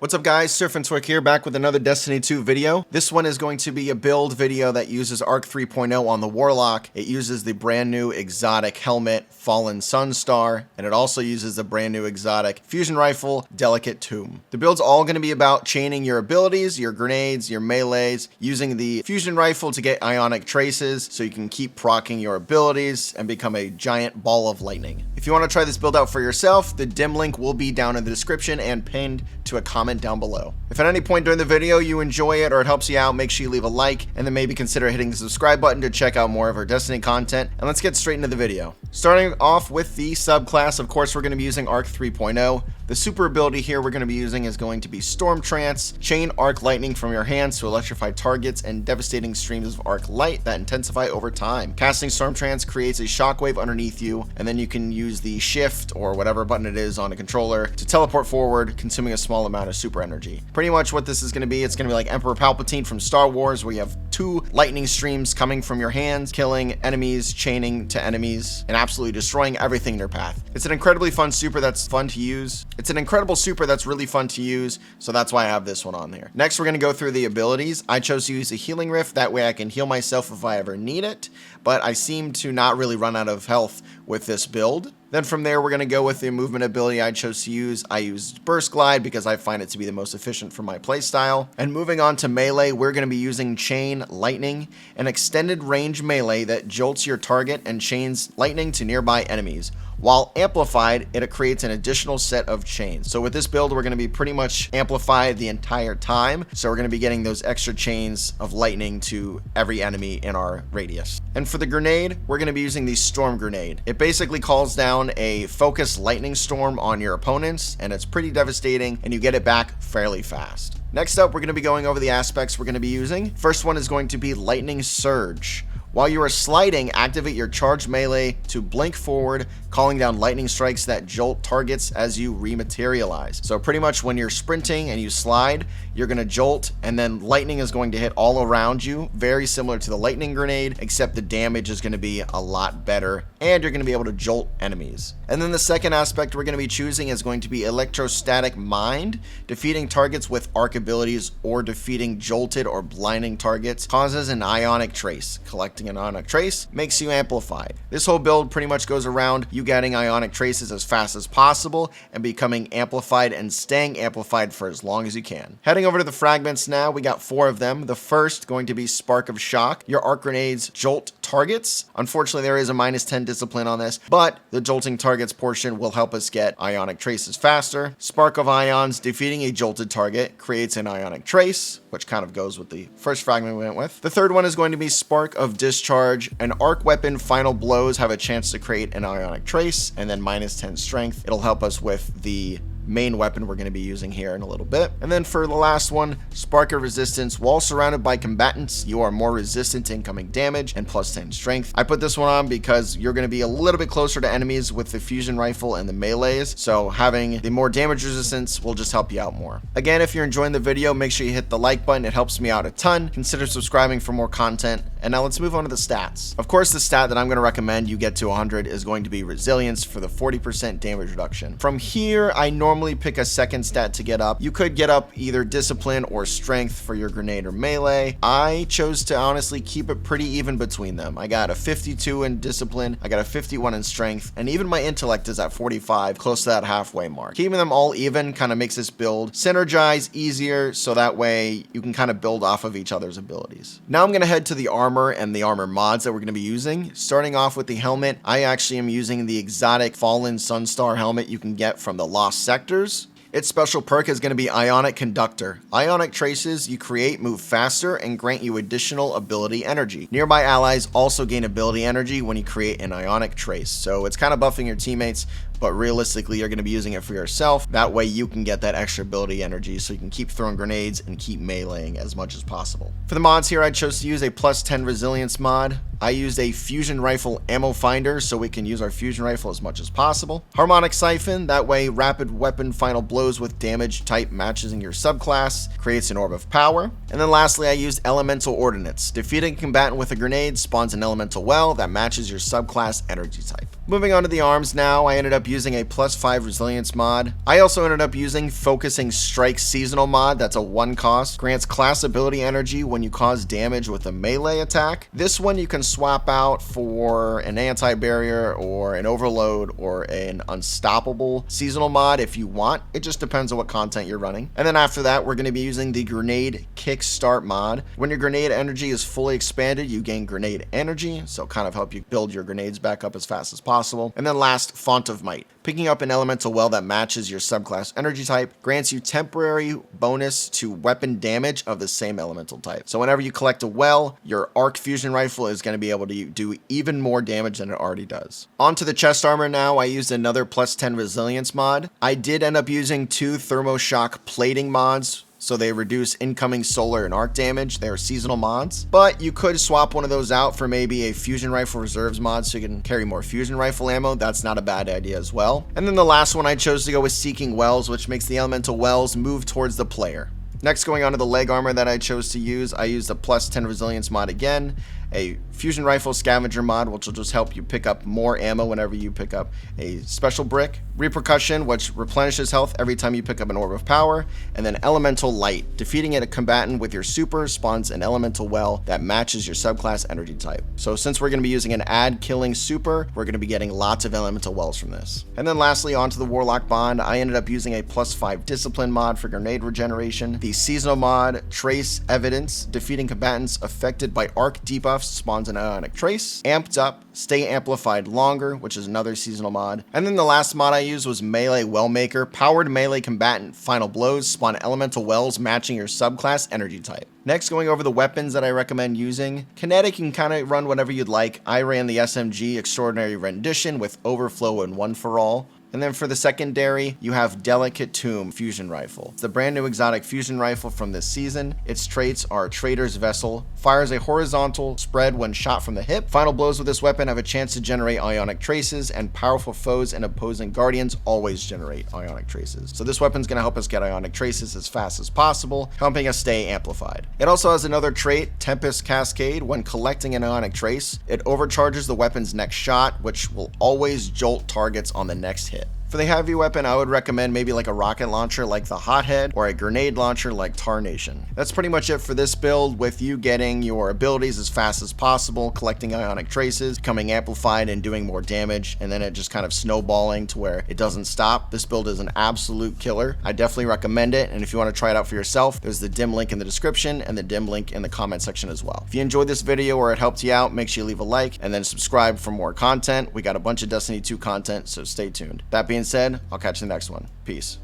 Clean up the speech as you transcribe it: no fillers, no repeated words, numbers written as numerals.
What's up guys, Surf here, back with another Destiny 2 video. This one is going to be a build video that uses Arc 3.0 on the Warlock. It uses the brand new exotic helmet, Fallen Sunstar, and it also uses the brand new exotic fusion rifle, Delicate Tomb. The build's all going to be about chaining your abilities, your grenades, your melees, using the fusion rifle to get Ionic traces so you can keep proccing your abilities and become a giant ball of lightning. If you want to try this build out for yourself, the dim link will be down in the description and pinned to a comment down below. If at any point during the video you enjoy it or it helps you out, make sure you leave a like and then maybe consider hitting the subscribe button to check out more of our Destiny content. And let's get straight into the video. Starting off with the subclass, of course, we're going to be using Arc 3.0. The super ability here we're going to be using is going to be Storm Trance, chain arc lightning from your hands to electrify targets and devastating streams of arc light that intensify over time. Casting Storm Trance creates a shockwave underneath you, and then you can use the shift or whatever button it is on a controller to teleport forward, consuming a small amount of super energy. Pretty much what this is going to be, it's going to be like Emperor Palpatine from Star Wars, where you have two lightning streams coming from your hands, killing enemies, chaining to enemies, and absolutely destroying everything in your path. It's an incredibly fun super that's fun to use. It's an incredible super that's really fun to use, so that's why I have this one on there. Next, we're going to go through the abilities. I chose to use a healing rift, that way I can heal myself if I ever need it, but I seem to not really run out of health with this build. Then from there, we're going to go with the movement ability I chose to use. I used Burst Glide because I find it to be the most efficient for my playstyle. And moving on to melee, we're going to be using Chain Lightning, an extended range melee that jolts your target and chains lightning to nearby enemies. While amplified, it creates an additional set of chains. So with this build, we're going to be pretty much amplified the entire time. So we're going to be getting those extra chains of lightning to every enemy in our radius. And for the grenade, we're going to be using the Storm Grenade. It basically calls down a focused lightning storm on your opponents, and it's pretty devastating, and you get it back fairly fast. Next up, we're going to be going over the aspects we're going to be using. First one is going to be Lightning Surge. While you are sliding, activate your charged melee to blink forward, calling down lightning strikes that jolt targets as you rematerialize. So pretty much when you're sprinting and you slide, you're going to jolt, and then lightning is going to hit all around you, very similar to the lightning grenade, except the damage is going to be a lot better, and you're going to be able to jolt enemies. And then the second aspect we're going to be choosing is going to be Electrostatic Mind. Defeating targets with arc abilities or defeating jolted or blinding targets causes an Ionic trace. Collecting an Ionic trace makes you amplified. This whole build pretty much goes around you getting Ionic traces as fast as possible and becoming amplified and staying amplified for as long as you can. Heading over to the fragments now, we got 4 of them. The first going to be Spark of Shock. Your arc grenades jolt targets. Unfortunately, there is a -10 discipline on this, but the jolting targets portion will help us get Ionic traces faster. Spark of Ions, defeating a jolted target creates an Ionic trace, which kind of goes with the first fragment we went with. The third one is going to be Spark of Discharge. An arc weapon final blows have a chance to create an Ionic trace, and then -10 strength. It'll help us with the main weapon we're going to be using here in a little bit. And then for the last one, Spark of Resistance. While surrounded by combatants, you are more resistant to incoming damage and +10 strength. I put this one on because you're going to be a little bit closer to enemies with the fusion rifle and the melees, so having the more damage resistance will just help you out more. Again, if you're enjoying the video, make sure you hit the like button. It helps me out a ton. Consider subscribing for more content. And now let's move on to the stats. Of course, the stat that I'm going to recommend you get to 100 is going to be Resilience for the 40% damage reduction. From here, I normally pick a second stat to get up. You could get up either Discipline or Strength for your grenade or melee. I chose to honestly keep it pretty even between them. I got a 52 in Discipline, I got a 51 in Strength, and even my Intellect is at 45, close to that halfway mark. Keeping them all even kind of makes this build synergize easier, so that way you can kind of build off of each other's abilities. Now I'm going to head to the armor and the armor mods that we're going to be using. Starting off with the helmet, I actually am using the exotic Fallen Sunstar helmet you can get from the Lost Sectors. Its special perk is going to be Ionic Conductor. Ionic traces you create move faster and grant you additional ability energy. Nearby allies also gain ability energy when you create an Ionic trace. So it's kind of buffing your teammates, but realistically you're going to be using it for yourself. That way you can get that extra ability energy so you can keep throwing grenades and keep meleeing as much as possible. For the mods here, I chose to use a +10 resilience mod. I used a fusion rifle ammo finder so we can use our fusion rifle as much as possible. Harmonic Siphon, that way rapid weapon final blows with damage type matches in your subclass, creates an orb of power. And then lastly, I used Elemental Ordnance. Defeating a combatant with a grenade spawns an elemental well that matches your subclass energy type. Moving on to the arms now, I ended up using a +5 resilience mod. I also ended up using Focusing Strike seasonal mod. That's a 1 cost. Grants class ability energy when you cause damage with a melee attack. This one you can swap out for an anti-barrier or an overload or an unstoppable seasonal mod if you want. It just depends on what content you're running. And then after that, we're going to be using the Grenade Kickstart mod. When your grenade energy is fully expanded, you gain grenade energy, so kind of help you build your grenades back up as fast as possible. And then last, Font of Might. Picking up an elemental well that matches your subclass energy type grants you temporary bonus to weapon damage of the same elemental type. So whenever you collect a well, your arc fusion rifle is going to be able to do even more damage than it already does. Onto the chest armor now. I used another +10 resilience mod. I did end up using 2 thermoshock plating mods, so they reduce incoming solar and arc damage. They are seasonal mods, but you could swap one of those out for maybe a fusion rifle reserves mod so you can carry more fusion rifle ammo. That's not a bad idea as well. And then the last one I chose to go with Seeking Wells, which makes the elemental wells move towards the player. Next, going on to the leg armor that I chose to use, I used a +10 resilience mod again, a fusion rifle scavenger mod, which will just help you pick up more ammo whenever you pick up a special brick, repercussion, which replenishes health every time you pick up an orb of power, and then elemental light. Defeating a combatant with your super spawns an elemental well that matches your subclass energy type. So since we're going to be using an ad killing super, we're going to be getting lots of elemental wells from this. And then lastly, onto the Warlock bond, I ended up using a +5 discipline mod for grenade regeneration, the seasonal mod Trace Evidence. Defeating combatants affected by arc debuffs spawns an Ionic Trace. Amped Up, Stay Amplified Longer, which is another seasonal mod. And then the last mod I used was Melee Wellmaker. Powered melee combatant final blows spawn elemental wells matching your subclass energy type. Next, going over the weapons that I recommend using. Kinetic, you can kind of run whatever you'd like. I ran the SMG Extraordinary Rendition with Overflow and One for All. And then for the secondary, you have Delicate Tomb Fusion Rifle. It's the brand new exotic fusion rifle from this season. Its traits are Trader's Vessel, fires a horizontal spread when shot from the hip. Final blows with this weapon have a chance to generate Ionic Traces, and powerful foes and opposing guardians always generate Ionic Traces. So this weapon's going to help us get Ionic Traces as fast as possible, helping us stay amplified. It also has another trait, Tempest Cascade. When collecting an Ionic Trace, it overcharges the weapon's next shot, which will always jolt targets on the next hit. For the heavy weapon, I would recommend maybe like a rocket launcher like the Hothead or a grenade launcher like Tarnation. That's pretty much it for this build, with you getting your abilities as fast as possible, collecting Ionic Traces, becoming amplified and doing more damage, and then it just kind of snowballing to where it doesn't stop. This build is an absolute killer. I definitely recommend it, and if you want to try it out for yourself, there's the dim link in the description and the dim link in the comment section as well. If you enjoyed this video or it helped you out, make sure you leave a like and then subscribe for more content. We got a bunch of Destiny 2 content, so stay tuned. That being said, I'll catch you in the next one. Peace.